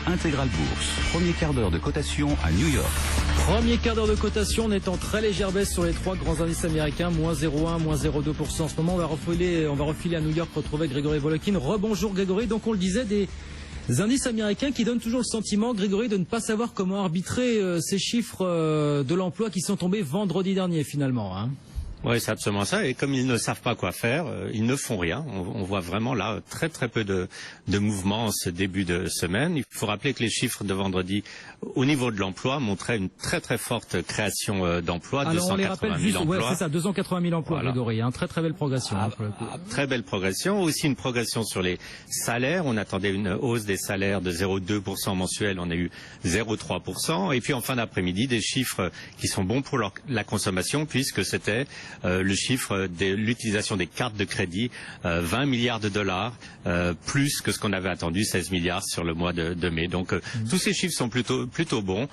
Intégral Bourse. Premier quart d'heure de cotation à New York. Premier quart d'heure de cotation, on est en très légère baisse sur les trois grands indices américains, moins 0,1, moins 0,2%. En ce moment, on va refiler à New York, retrouver Grégory Volokin. Rebonjour Grégory, donc on le disait, des indices américains qui donnent toujours le sentiment, Grégory, de ne pas savoir comment arbitrer ces chiffres de l'emploi qui sont tombés vendredi dernier finalement, hein. Oui, c'est absolument ça. Et comme ils ne savent pas quoi faire, ils ne font rien. On voit vraiment là très très peu de mouvements en ce début de semaine. Il faut rappeler que les chiffres de vendredi au niveau de l'emploi montraient une très très forte création d'emplois, 280 000 emplois. Ouais, c'est ça, 280 000 emplois, voilà. Grégory, hein, très très belle progression. Très belle progression. Aussi une progression sur les salaires. On attendait une hausse des salaires de 0,2% mensuel. On a eu 0,3%. Et puis en fin d'après-midi, des chiffres qui sont bons pour la consommation puisque c'était le chiffre de l'utilisation des cartes de crédit, 20 milliards de dollars, plus que ce qu'on avait attendu, 16 milliards sur le mois de mai. Donc tous ces chiffres sont plutôt bons,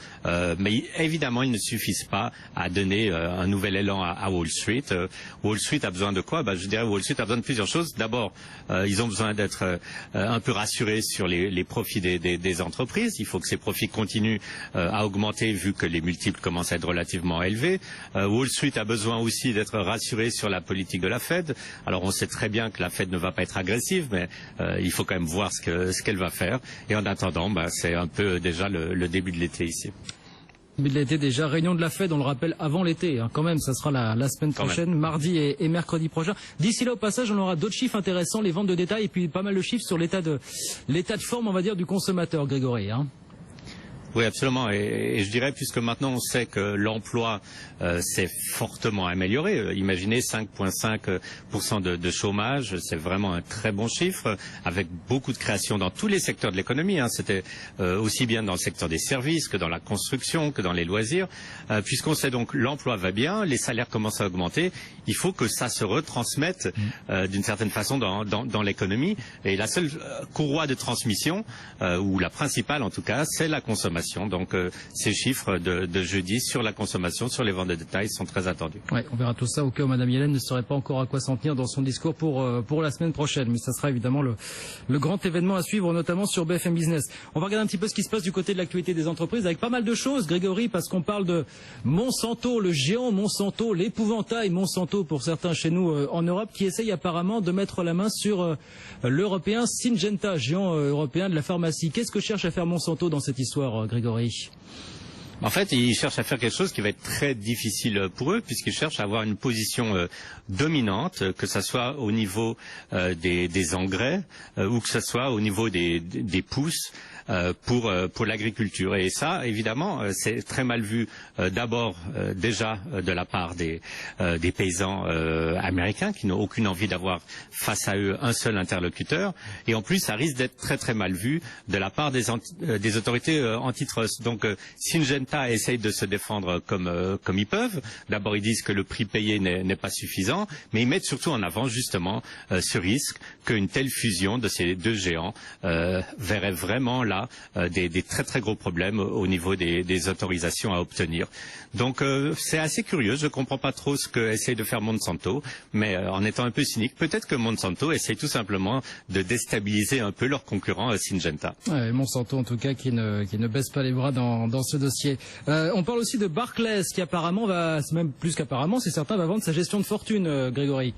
mais évidemment ils ne suffisent pas à donner un nouvel élan à Wall Street. Wall Street a besoin de quoi? Je dirais Wall Street a besoin de plusieurs choses. D'abord, ils ont besoin d'être un peu rassurés sur les profits des entreprises. Il faut que ces profits continuent à augmenter vu que les multiples commencent à être relativement élevés. Wall Street a besoin aussi d'être rassuré sur la politique de la Fed. Alors on sait très bien que la Fed ne va pas être agressive, mais il faut quand même voir ce qu'elle va faire. Et en attendant, c'est un peu déjà le début de l'été ici. Début de l'été déjà, réunion de la Fed, on le rappelle, avant l'été, hein, quand même, ça sera la semaine prochaine, mardi et mercredi prochain. D'ici là, au passage, on aura d'autres chiffres intéressants, les ventes de détail et puis pas mal de chiffres sur l'état de forme, on va dire, du consommateur, Grégory, hein. Oui, absolument. Et je dirais, puisque maintenant on sait que l'emploi s'est fortement amélioré, imaginez 5,5% de chômage, c'est vraiment un très bon chiffre, avec beaucoup de création dans tous les secteurs de l'économie. Hein. C'était aussi bien dans le secteur des services que dans la construction, que dans les loisirs. Puisqu'on sait donc l'emploi va bien, les salaires commencent à augmenter, il faut que ça se retransmette d'une certaine façon dans l'économie. Et la seule courroie de transmission, ou la principale en tout cas, c'est la consommation. Donc ces chiffres de jeudi sur la consommation, sur les ventes de détail sont très attendus. Ouais, on verra tout ça au cas où Madame Yellen ne saurait pas encore à quoi s'en tenir dans son discours pour la semaine prochaine. Mais ça sera évidemment le grand événement à suivre, notamment sur BFM Business. On va regarder un petit peu ce qui se passe du côté de l'actualité des entreprises avec pas mal de choses, Grégory, parce qu'on parle de Monsanto, le géant Monsanto, l'épouvantail Monsanto pour certains chez nous en Europe, qui essaye apparemment de mettre la main sur l'européen Syngenta, géant européen de la pharmacie. Qu'est-ce que cherche à faire Monsanto dans cette histoire, Grégory? En fait, ils cherchent à faire quelque chose qui va être très difficile pour eux, puisqu'ils cherchent à avoir une position dominante, que ce soit au niveau des engrais ou que ce soit au niveau des pousses pour l'agriculture. Et ça, évidemment, c'est très mal vu d'abord déjà de la part des paysans américains qui n'ont aucune envie d'avoir face à eux un seul interlocuteur. Et en plus, ça risque d'être très très mal vu de la part des autorités antitrust. Donc, Syngenta essaye de se défendre comme ils peuvent. D'abord, ils disent que le prix payé n'est pas suffisant, mais ils mettent surtout en avant justement ce risque qu'une telle fusion de ces deux géants verrait vraiment là des très très gros problèmes au niveau des autorisations à obtenir. Donc c'est assez curieux, je ne comprends pas trop ce qu'essaye de faire Monsanto, mais en étant un peu cynique, peut-être que Monsanto essaye tout simplement de déstabiliser un peu leur concurrent Syngenta. Ouais, Monsanto en tout cas qui ne baisse pas les bras dans ce dossier. On parle aussi de Barclays qui apparemment même plus qu'apparemment, c'est certain, va vendre sa gestion de fortune, Grégory.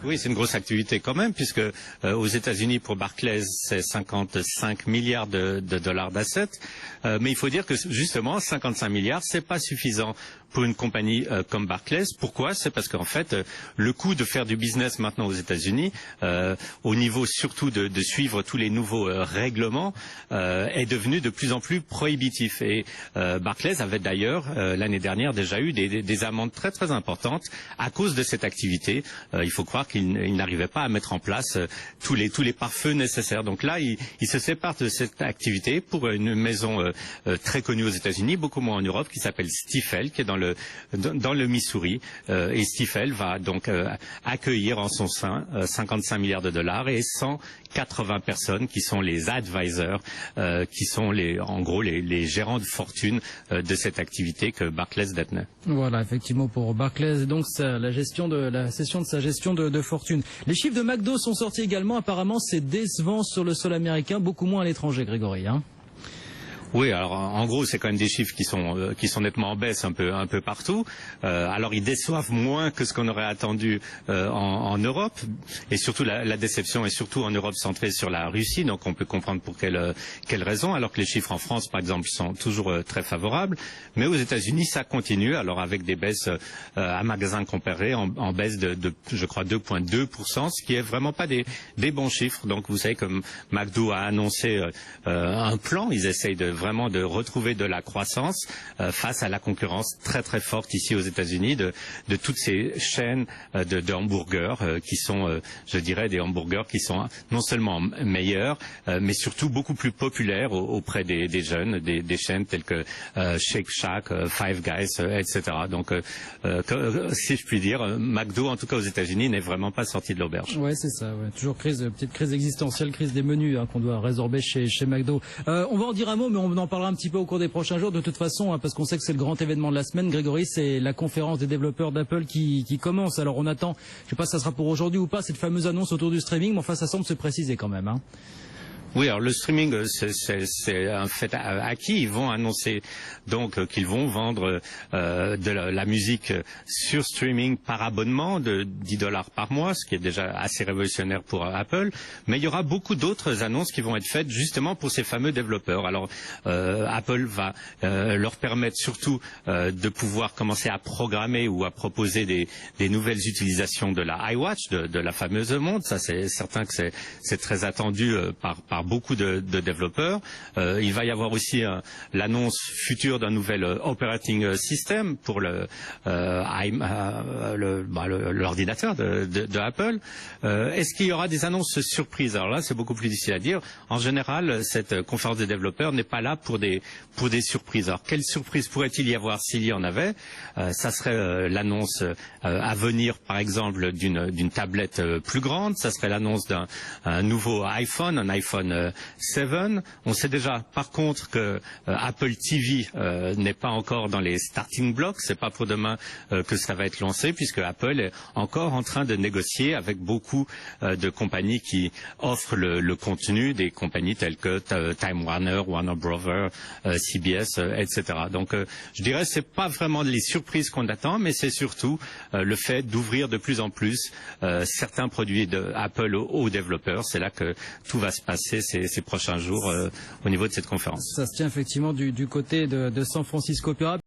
Oui, c'est une grosse activité quand même, puisque aux États-Unis pour Barclays, c'est 55 milliards de dollars d'assets. Mais il faut dire que justement, 55 milliards, c'est pas suffisant pour une compagnie comme Barclays. Pourquoi? C'est parce qu'en fait, le coût de faire du business maintenant aux États-Unis, au niveau surtout de suivre tous les nouveaux règlements, est devenu de plus en plus prohibitif. Et Barclays avait d'ailleurs l'année dernière déjà eu des amendes très très importantes à cause de cette activité. Il faut croire qu'il n'arrivait pas à mettre en place tous les pare-feux nécessaires. Donc là, il se sépare de cette activité pour une maison très connue aux États-Unis, beaucoup moins en Europe, qui s'appelle Stifel, qui est dans le Missouri. Et Stifel va donc accueillir en son sein 55 milliards de dollars et 180 personnes qui sont les advisors, qui sont en gros les gérants de fortune de cette activité que Barclays détenait. Voilà, effectivement, pour Barclays, donc la cession de sa gestion de fortune. Les chiffres de McDo sont sortis également. Apparemment, c'est décevant sur le sol américain, beaucoup moins à l'étranger, Grégory, hein. Oui, alors en gros, c'est quand même des chiffres qui sont nettement en baisse un peu partout. Alors ils déçoivent moins que ce qu'on aurait attendu en Europe, et surtout la déception est surtout en Europe centrée sur la Russie. Donc on peut comprendre pour quelle raison. Alors que les chiffres en France, par exemple, sont toujours très favorables. Mais aux États-Unis, ça continue. Alors avec des baisses à magasins comparés en baisse de je crois 2,2%, ce qui est vraiment pas des bons chiffres. Donc vous savez que McDo a annoncé un plan. Ils essayent vraiment de retrouver de la croissance face à la concurrence très très forte ici aux États-Unis de toutes ces chaînes de hamburgers qui sont, je dirais, des hamburgers qui sont non seulement meilleurs, mais surtout beaucoup plus populaires auprès des jeunes, des chaînes telles que Shake Shack, Five Guys, etc. Donc, si je puis dire, McDo, en tout cas aux États-Unis, n'est vraiment pas sorti de l'auberge. Ouais, c'est ça. Ouais. Toujours petite crise existentielle, crise des menus qu'on doit résorber chez McDo. On va en dire un mot, mais on en parlera un petit peu au cours des prochains jours de toute façon, parce qu'on sait que c'est le grand événement de la semaine. Grégory, c'est la conférence des développeurs d'Apple qui commence. Alors on attend, je sais pas si ça sera pour aujourd'hui ou pas, cette fameuse annonce autour du streaming, mais enfin ça semble se préciser quand même. Oui, alors le streaming, c'est un fait acquis. Ils vont annoncer donc qu'ils vont vendre de la musique sur streaming par abonnement de $10 par mois, ce qui est déjà assez révolutionnaire pour Apple. Mais il y aura beaucoup d'autres annonces qui vont être faites justement pour ces fameux développeurs. Alors Apple va leur permettre surtout de pouvoir commencer à programmer ou à proposer des nouvelles utilisations de la iWatch, de la fameuse montre. Ça, c'est certain que c'est très attendu par beaucoup de développeurs. Il va y avoir aussi l'annonce future d'un nouvel operating system pour l'ordinateur de Apple. Est-ce qu'il y aura des annonces surprises? Alors là, c'est beaucoup plus difficile à dire. En général, cette conférence des développeurs n'est pas là pour des surprises. Alors, quelle surprise pourrait-il y avoir s'il y en avait? Ça serait l'annonce à venir, par exemple, d'une tablette plus grande. Ça serait l'annonce d'un nouveau iPhone, un iPhone 7. On sait déjà, par contre, que Apple TV n'est pas encore dans les starting blocks. C'est pas pour demain que ça va être lancé, puisque Apple est encore en train de négocier avec beaucoup de compagnies qui offrent le contenu, des compagnies telles que Time Warner, Warner Brothers, CBS, etc. Donc, je dirais, c'est pas vraiment les surprises qu'on attend, mais c'est surtout le fait d'ouvrir de plus en plus certains produits d'Apple aux développeurs. C'est là que tout va se passer ces prochains jours au niveau de cette conférence. Ça se tient effectivement du côté de San Francisco Opera.